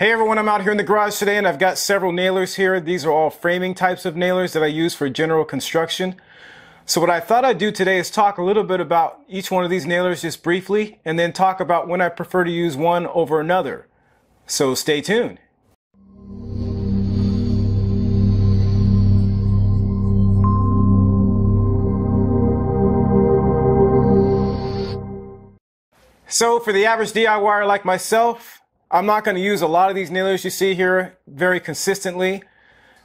Hey everyone, I'm out here in the garage today and I've got several nailers here. These are all framing types of nailers that I use for general construction. So what I thought I'd do today is talk a little bit about each one of these nailers just briefly, and then talk about when I prefer to use one over another. So stay tuned. So for the average DIYer like myself, I'm not going to use a lot of these nailers you see here very consistently.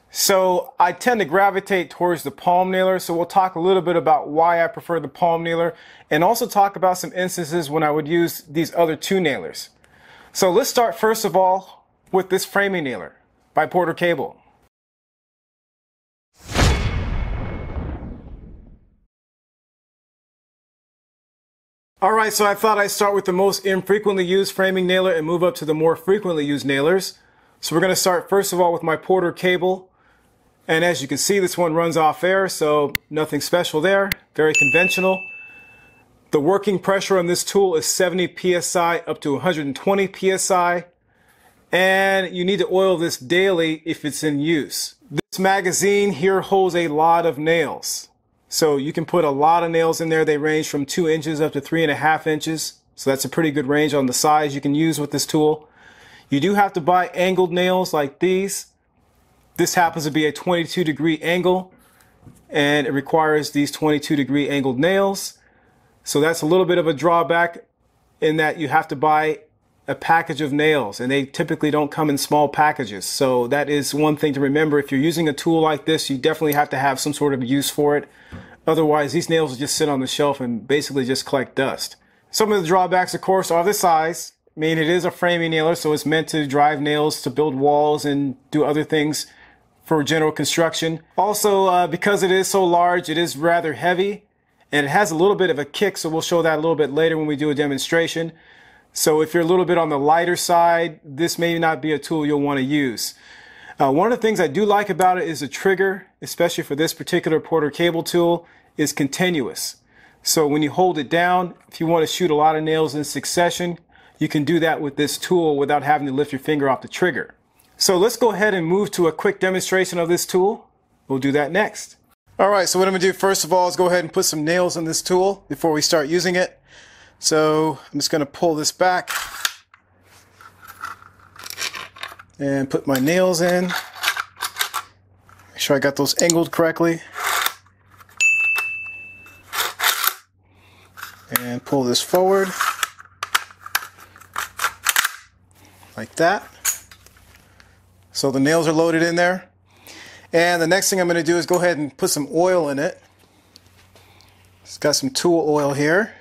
So I tend to gravitate towards the palm nailer. So we'll talk a little bit about why I prefer the palm nailer, and also talk about some instances when I would use these other two nailers. So let's start first of all with this framing nailer by Porter Cable. Alright, so I thought I'd start with the most infrequently used framing nailer and move up to the more frequently used nailers. So we're going to start first of all with my Porter Cable. And as you can see, this one runs off air, so nothing special there. Very conventional. The working pressure on this tool is 70 psi up to 120 psi. And you need to oil this daily if it's in use. This magazine here holds a lot of nails. So you can put a lot of nails in there. They range from 2 inches up to 3.5 inches. So that's a pretty good range on the size you can use with this tool. You do have to buy angled nails like these. This happens to be a 22-degree angle, and it requires these 22-degree angled nails. So that's a little bit of a drawback in that you have to buy a package of nails, and they typically don't come in small packages. So that is one thing to remember. If you're using a tool like this, you definitely have to have some sort of use for it. Otherwise, these nails will just sit on the shelf and basically just collect dust. Some of the drawbacks, of course, are the size. I mean, it is a framing nailer, so it's meant to drive nails to build walls and do other things for general construction. Also, because it is so large, it is rather heavy, and it has a little bit of a kick, so we'll show that a little bit later when we do a demonstration. So if you're a little bit on the lighter side, this may not be a tool you'll want to use. One of the things I do like about it is the trigger, especially for this particular Porter Cable tool, is continuous. So when you hold it down, if you want to shoot a lot of nails in succession, you can do that with this tool without having to lift your finger off the trigger. So let's go ahead and move to a quick demonstration of this tool. We'll do that next. Alright, so what I'm going to do first of all is go ahead and put some nails in this tool before we start using it. So I'm just going to pull this back and put my nails in. Make sure I got those angled correctly. And pull this forward like that. So the nails are loaded in there. And the next thing I'm going to do is go ahead and put some oil in it. It's got some tool oil here.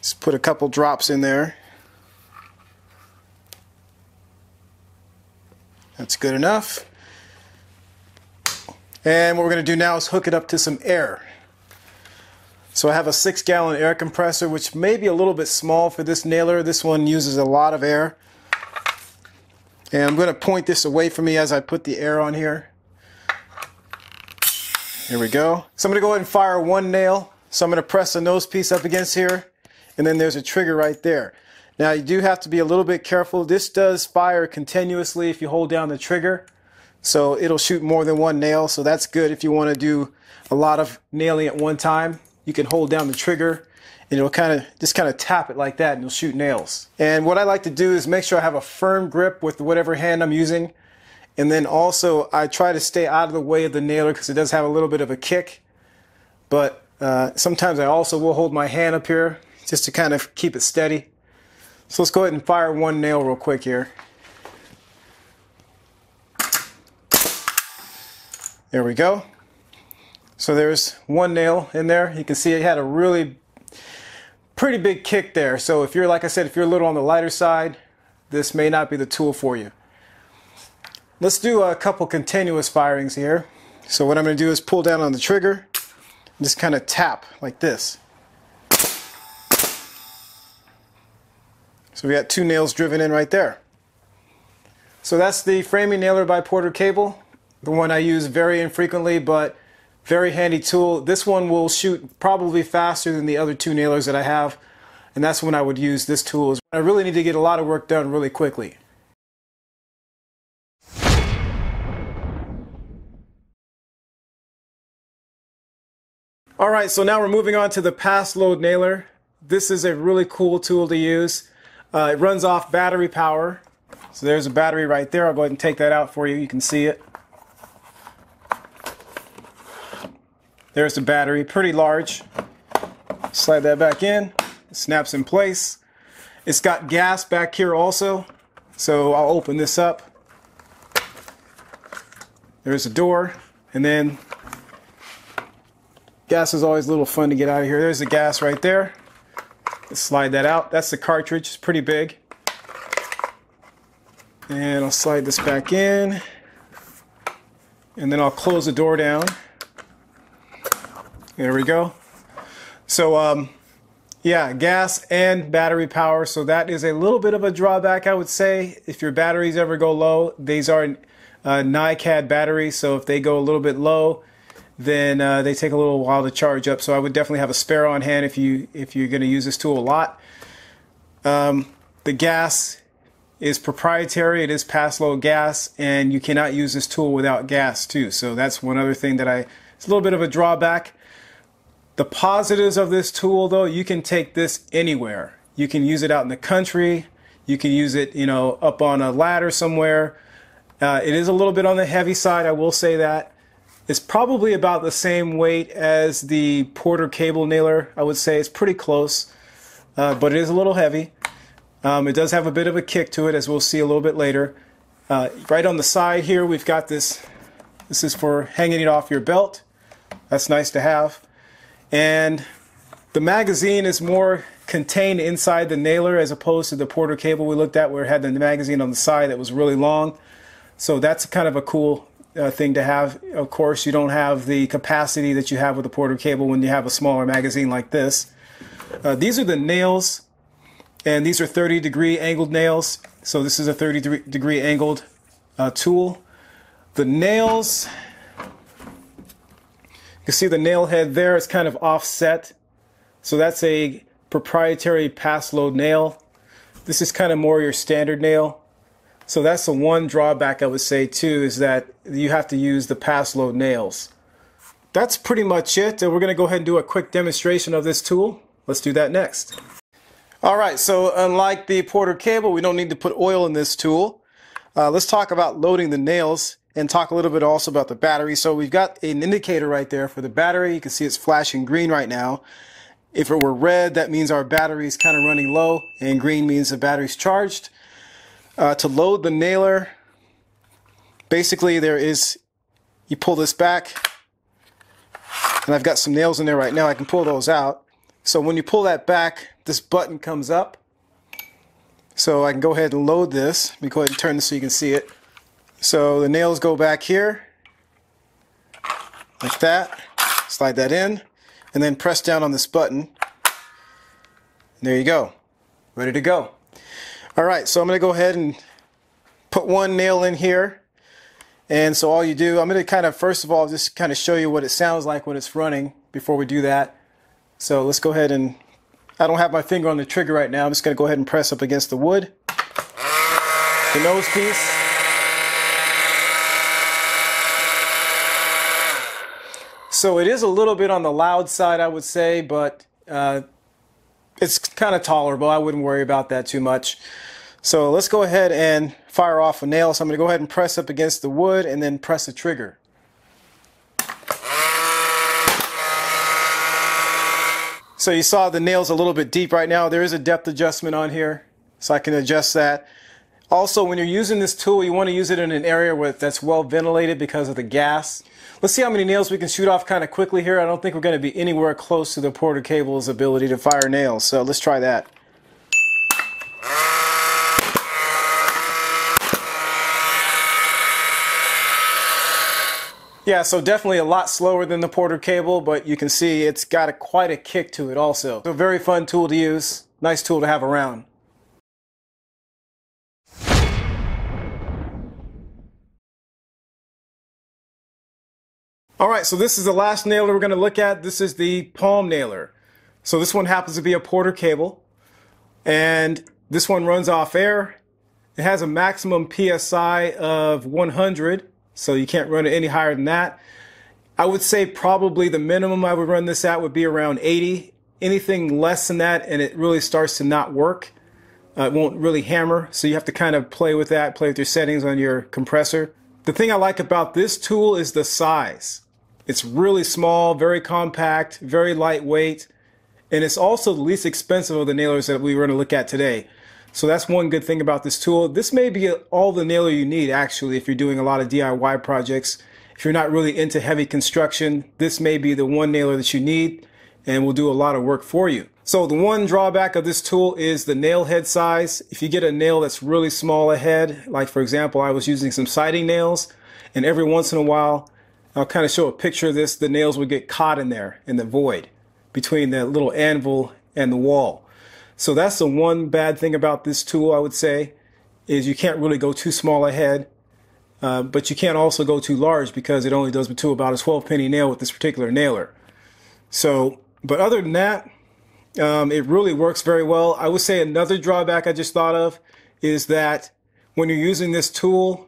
Just put a couple drops in there. That's good enough. And what we're going to do now is hook it up to some air. So I have a 6-gallon air compressor, which may be a little bit small for this nailer. This one uses a lot of air. And I'm going to point this away from me as I put the air on here. Here we go. So I'm going to go ahead and fire one nail. So I'm going to press the nose piece up against here. And then there's a trigger right there. Now you do have to be a little bit careful. This does fire continuously if you hold down the trigger. So it'll shoot more than one nail. So that's good if you want to do a lot of nailing at one time. You can hold down the trigger and it'll just kind of tap it like that and it'll shoot nails. And what I like to do is make sure I have a firm grip with whatever hand I'm using. And then also I try to stay out of the way of the nailer because it does have a little bit of a kick. But sometimes I also will hold my hand up here just to kind of keep it steady. So let's go ahead and fire one nail real quick here. There we go. So there's one nail in there. You can see it had a really pretty big kick there. So if you're, like I said, if you're a little on the lighter side, this may not be the tool for you. Let's do a couple continuous firings here. So what I'm going to do is pull down on the trigger and just kind of tap like this. So we got 2 nails driven in right there. So that's the framing nailer by Porter Cable. The one I use very infrequently, but very handy tool. This one will shoot probably faster than the other 2 nailers that I have, and that's when I would use this tool. I really need to get a lot of work done really quickly. All right, so now we're moving on to the pass load nailer. This is a really cool tool to use. It runs off battery power. So there's a battery right there. I'll go ahead and take that out for you. You can see it. There's the battery, pretty large. Slide that back in. It snaps in place. It's got gas back here also. So I'll open this up. There's a door, and then gas is always a little fun to get out of here. There's the gas right there. Let's slide that out. That's the cartridge. It's pretty big. And I'll slide this back in, and then I'll close the door down. There we go. So yeah, gas and battery power. So that is a little bit of a drawback, I would say. If your batteries ever go low, these are NiCad batteries, so if they go a little bit low, then they take a little while to charge up. So I would definitely have a spare on hand if you're going to use this tool a lot. The gas is proprietary. It is pass load gas, and you cannot use this tool without gas too. So that's one other thing that it's a little bit of a drawback. The positives of this tool, though, you can take this anywhere. You can use it out in the country. You can use it, up on a ladder somewhere. It is a little bit on the heavy side, I will say that. It's probably about the same weight as the Porter cable nailer, I would say. It's pretty close, but it is a little heavy. It does have a bit of a kick to it, as we'll see a little bit later. Right on the side here, we've got this. This is for hanging it off your belt. That's nice to have. And the magazine is more contained inside the nailer as opposed to the Porter cable we looked at, where it had the magazine on the side that was really long. So that's kind of a cool thing to have. Of course, you don't have the capacity that you have with the Porter cable when you have a smaller magazine like this. These are the nails, and these are 30-degree angled nails. So this is a 30-degree angled tool. The nails, you can see the nail head there. It's kind of offset. So that's a proprietary pass load nail. This is kind of more your standard nail. So that's the one drawback I would say too, is that you have to use the pass load nails. That's pretty much it. We're going to go ahead and do a quick demonstration of this tool. Let's do that next. Alright, so unlike the Porter cable, we don't need to put oil in this tool. Let's talk about loading the nails and talk a little bit also about the battery. So we've got an indicator right there for the battery. You can see it's flashing green right now. If it were red, that means our battery is kind of running low, and green means the battery's charged. To load the nailer, basically you pull this back, and I've got some nails in there right now. I can pull those out. So when you pull that back, this button comes up. So I can go ahead and load this. Let me go ahead and turn this so you can see it. So the nails go back here, like that. Slide that in, and then press down on this button. And there you go. Ready to go. Alright, so I'm going to go ahead and put one nail in here. And so all you do, I'm going to kind of, first of all, just kind of show you what it sounds like when it's running before we do that. So let's go ahead and, I don't have my finger on the trigger right now. I'm just going to go ahead and press up against the wood. The nose piece. So it is a little bit on the loud side, I would say, but it's kind of tolerable. I wouldn't worry about that too much. So let's go ahead and fire off a nail. So I'm going to go ahead and press up against the wood and then press the trigger. So you saw the nail's a little bit deep right now. There is a depth adjustment on here, so I can adjust that. Also, when you're using this tool, you want to use it in an area that's well ventilated because of the gas. Let's see how many nails we can shoot off kind of quickly here. I don't think we're going to be anywhere close to the Porter cable's ability to fire nails, so let's try that. Yeah, so definitely a lot slower than the Porter cable, but you can see it's got quite a kick to it also. So a very fun tool to use, nice tool to have around. Alright, so this is the last nailer we're going to look at. This is the palm nailer. So this one happens to be a Porter cable, and this one runs off air. It has a maximum PSI of 100. So you can't run it any higher than that. I would say probably the minimum I would run this at would be around 80. Anything less than that and it really starts to not work. It won't really hammer, so you have to kind of play with that, play with your settings on your compressor. The thing I like about this tool is the size. It's really small, very compact, very lightweight, and it's also the least expensive of the nailers that we were going to look at today. So that's one good thing about this tool. This may be all the nailer you need actually if you're doing a lot of DIY projects. If you're not really into heavy construction, this may be the one nailer that you need and will do a lot of work for you. So the one drawback of this tool is the nail head size. If you get a nail that's really small ahead, like for example, I was using some siding nails, and every once in a while, I'll kind of show a picture of this, the nails would get caught in there, in the void, between the little anvil and the wall. So that's the one bad thing about this tool, I would say, is you can't really go too small ahead, but you can't also go too large because it only does to about a 12-penny nail with this particular nailer. So, but other than that, it really works very well. I would say another drawback I just thought of is that when you're using this tool,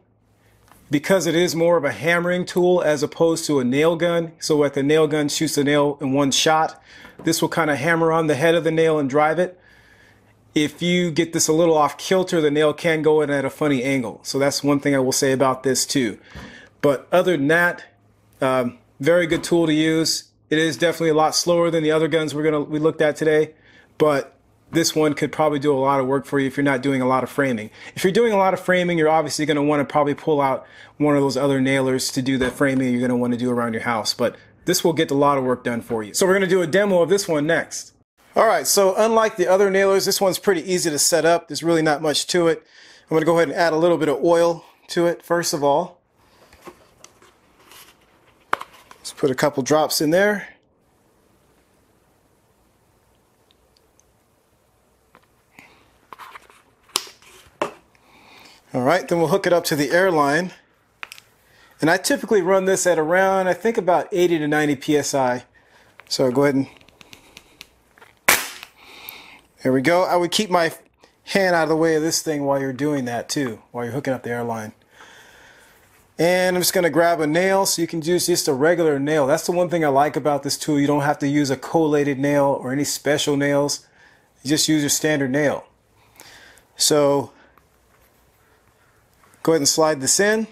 because it is more of a hammering tool as opposed to a nail gun, so like the nail gun shoots the nail in one shot, this will kind of hammer on the head of the nail and drive it. If you get this a little off kilter, the nail can go in at a funny angle. So that's one thing I will say about this too. But other than that, very good tool to use. It is definitely a lot slower than the other guns we looked at today, but this one could probably do a lot of work for you if you're not doing a lot of framing. If you're doing a lot of framing, you're obviously going to want to probably pull out one of those other nailers to do the framing you're going to want to do around your house, but this will get a lot of work done for you. So we're going to do a demo of this one next. Alright, so unlike the other nailers, this one's pretty easy to set up. There's really not much to it. I'm going to go ahead and add a little bit of oil to it first of all. Let's put a couple drops in there. Alright, then we'll hook it up to the air line. And I typically run this at around, I think about 80 to 90 psi. So go ahead and, there we go. I would keep my hand out of the way of this thing while you're doing that too, while you're hooking up the air line. And I'm just going to grab a nail, so you can use just a regular nail. That's the one thing I like about this tool. You don't have to use a collated nail or any special nails. You just use your standard nail. So go ahead and slide this in.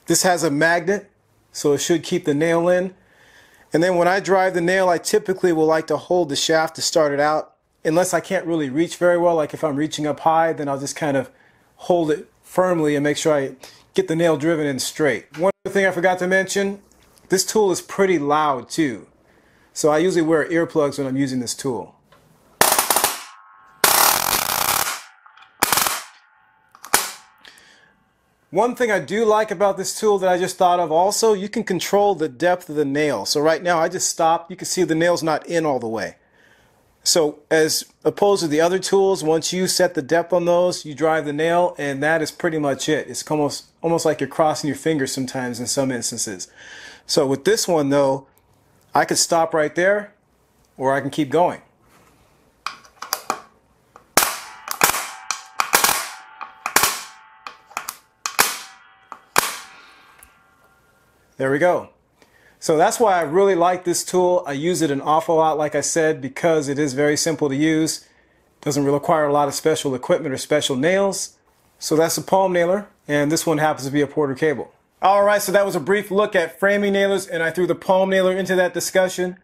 This has a magnet, so it should keep the nail in. And then when I drive the nail, I typically will like to hold the shaft to start it out. Unless I can't really reach very well, like if I'm reaching up high, then I'll just kind of hold it firmly and make sure I get the nail driven in straight. One other thing I forgot to mention, this tool is pretty loud too. So I usually wear earplugs when I'm using this tool. One thing I do like about this tool that I just thought of also, you can control the depth of the nail. So right now I just stopped. You can see the nail's not in all the way. So as opposed to the other tools, once you set the depth on those, you drive the nail and that is pretty much it. It's almost like you're crossing your fingers sometimes in some instances. So with this one though, I could stop right there or I can keep going. There we go. So that's why I really like this tool. I use it an awful lot, like I said, because it is very simple to use. Doesn't require a lot of special equipment or special nails. So that's a palm nailer, and this one happens to be a Porter Cable. Alright, so that was a brief look at framing nailers, and I threw the palm nailer into that discussion.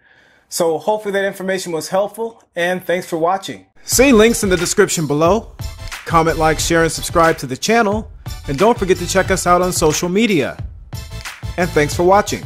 So hopefully that information was helpful, and thanks for watching. See links in the description below. Comment, like, share, and subscribe to the channel. And don't forget to check us out on social media. And thanks for watching.